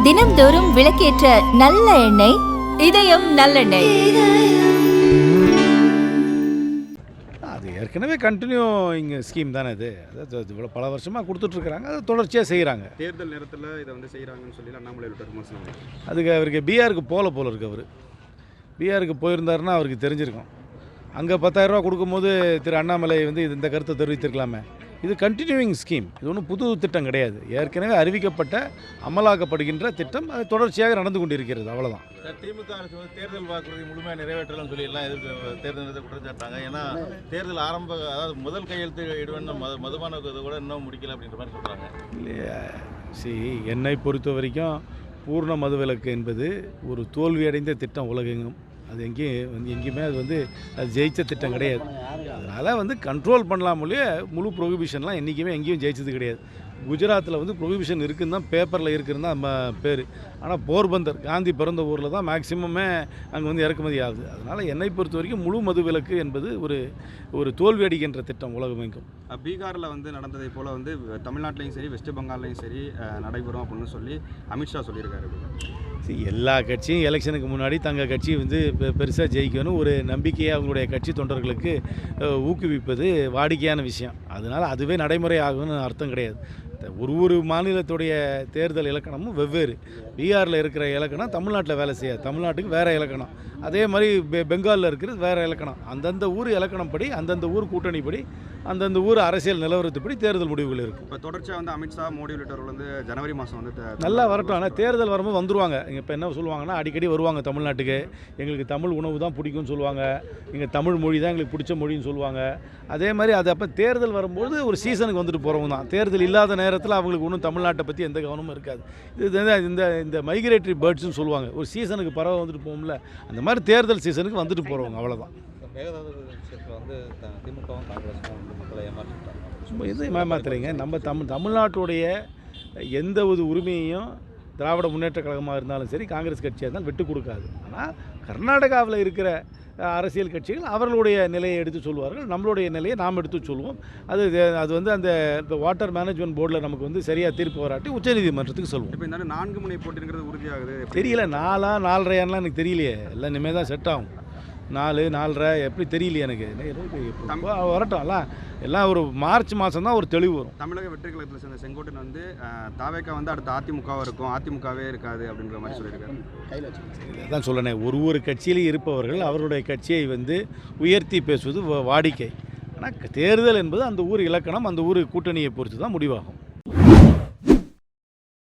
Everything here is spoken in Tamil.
தினம்தோறும் விளக்கேற்ற நல்ல எண்ணெய் இதயம் நல்லெண்ணெய். அது ஏற்கனவே கண்டினியூயிங் ஸ்கீம் தானே இது. அதாவது இவ்வளோ பல வருஷமாக கொடுத்துட்ருக்குறாங்க, அதை தொடர்ச்சியாக செய்கிறாங்க. தேர்தல் நேரத்தில் இதை வந்து செய்கிறாங்கன்னு சொல்லி அண்ணாமலை விமர்சனம். அதுக்கு அவருக்கு பிஆருக்கு போல இருக்கு. அவர் பிஆருக்கு போயிருந்தாருன்னா அவருக்கு தெரிஞ்சிருக்கும். அங்கே 10,000 ரூபா கொடுக்கும்போது திரு அண்ணாமலை வந்து இந்த கருத்தை தெரிவித்திருக்கலாமே. இது கண்டினியூயிங் ஸ்கீம், இது ஒன்றும் புது திட்டம் கிடையாது. ஏற்கனவே அறிவிக்கப்பட்ட அமலாக்கப்படுகின்ற திட்டம் அது தொடர்ச்சியாக நடந்து கொண்டிருக்கிறது, அவ்வளோதான். திமுக அரசு வந்து தேர்தல் வாக்குறுதி முழுமையாக நிறைவேற்றலாம்னு சொல்லி எல்லாம் எதிர்ப்பு தேர்தல் குற்றச்சாட்டாங்க. ஏன்னா தேர்தல் அதாவது முதல் கையெழுத்து இடுவேன் மதுபான கூட இன்னும் முடிக்கல அப்படின்ற மாதிரி சொல்கிறாங்க. இல்லையா, என்னை பொறுத்த வரைக்கும் பூர்ண மதுவிலக்கு என்பது ஒரு தோல்வியடைந்த திட்டம் உலகெங்கும். அது எங்கேயுமே அது ஜெயித்த திட்டம் கிடையாது. அதனால் கண்ட்ரோல் பண்ணலாம் மொழியே முழு ப்ரொஹிபிஷன்லாம் என்றைக்குமே எங்கேயும் ஜெயிச்சது கிடையாது. குஜராத்தில் ப்ரொஹிபிஷன் இருக்குன்னு தான் பேப்பரில் இருக்குன்னு தான் நம்ம பேர். ஆனால் போர்பந்தர் காந்தி பிறந்த ஊரில் தான் மேக்சிமமே அங்கே இறக்குமதி ஆகுது. அதனால் என்னை பொறுத்த வரைக்கும் முழு மதுவிலக்கு என்பது ஒரு தோல்வி அடிக்கின்ற திட்டம் உலகமெங்கும். பீகாரில் நடந்ததை போல் தமிழ்நாட்டிலையும் சரி வெஸ்ட் பெங்கால்லையும் சரி நடைபெறும் அப்படின்னு சொல்லி அமித்ஷா சொல்லியிருக்காரு. எல்லா கட்சியும் எலெக்ஷனுக்கு முன்னாடி தங்கள் கட்சி பெருசாக ஜெயிக்கணும் ஒரு நம்பிக்கையை அவங்களுடைய கட்சி தொண்டர்களுக்கு ஊக்குவிப்பது வாடிக்கையான விஷயம். அதனால் அதுவே நடைமுறை ஆகும்னு அர்த்தம் கிடையாது. ஒரு மாநிலத்துடைய தேர்தல் இலக்கணமும் வெவ்வேறு. பீகாரில் இருக்கிற இலக்கணம் தமிழ்நாட்டில் வேலை செய்யாது, தமிழ்நாட்டுக்கு வேறு இலக்கணம். அதே மாதிரி பெங்காலில் இருக்கிறது வேறு இலக்கணம். அந்தந்த ஊர் இலக்கணம் படி, அந்தந்த ஊர் கூட்டணிப்படி, அந்தந்த ஊர் அரசியல் நிலவரத்துப்படி தேர்தல் முடிவுகள் இருக்கும். இப்போ தொடர்ச்சியாக அமித்ஷா மோடி உள்ளிட்டவர்கள் ஜனவரி மாதம் நல்லா வரட்டும். ஆனால் தேர்தல் வரும்போது வந்துடுவாங்க. இப்போ என்ன சொல்லுவாங்கன்னா, அடிக்கடி வருவாங்க தமிழ்நாட்டுக்கு. எங்களுக்கு தமிழ் உணவு தான் பிடிக்கும்னு சொல்லுவாங்க, எங்கள் தமிழ் மொழி தான் எங்களுக்கு பிடிச்ச மொழின்னு சொல்லுவாங்க. அதே மாதிரி அது அப்போ தேர்தல் வரும்போது ஒரு சீசனுக்கு வந்துட்டு போகிறவங்க தான். தேர்தல் இல்லாத நேரத்தில் அவங்களுக்கு ஒன்றும் தமிழ்நாட்டை பற்றி எந்த கவனமும் இருக்காது. இந்த மைக்ரேட்டரி பேர்ட்ஸ்னு சொல்லுவாங்க, ஒரு சீசனுக்கு பறவை வந்துட்டு போகும்ல, அந்த மாதிரி தேர்தல் சீசனுக்கு வந்துட்டு போகிறவங்க, அவ்வளோதான். இது ஏமாத்துறீங்க. நம்ம தமிழ்நாட்டுடைய எந்த ஒரு உரிமையையும் திராவிட முன்னேற்ற கழகமாக இருந்தாலும் சரி, காங்கிரஸ் கட்சியாக இருந்தாலும் விட்டு கொடுக்காது. ஆனால் கர்நாடகாவில் இருக்கிற அரசியல் கட்சிகள் அவர்களுடைய நிலையை எடுத்து சொல்வார்கள், நம்மளுடைய நிலையை நாம் எடுத்து சொல்லுவோம். அது அந்த வாட்டர் மேனேஜ்மெண்ட் போர்டில் நமக்கு சரியாக தீர்ப்பு வராட்டி உச்சநீதிமன்றத்துக்கு சொல்லுவோம். இப்போ இந்த 4 முனை போட்டிங்கிறது உறுதியாகுது. தெரியல, 4-4.5 எனக்கு தெரியலையே. எல்லாம் இனிமேல் தான் செட் ஆகும். 4-4.5 எப்படி தெரியலையே எனக்கு. வரட்டும், எல்லாம் ஒரு மார்ச் மாதம் தான் ஒரு தெளிவு வரும். தமிழக வெற்றி கழகத்தில் சேர்ந்த செங்கோட்டையன் தாவேக்கா அடுத்த அதிமுகவாக இருக்கும், அதிமுகவே இருக்காது அப்படின்ற மாதிரி சொல்லியிருக்காரு. அதான் சொல்லணேன், ஒரு கட்சியிலே இருப்பவர்கள் அவருடைய கட்சியை உயர்த்தி பேசுவது வாடிக்கை. ஆனால் தேர்தல் என்பது அந்த ஊர் இலக்கணம், அந்த ஊர் கூட்டணியை பொறுத்து தான் முடிவாகும்.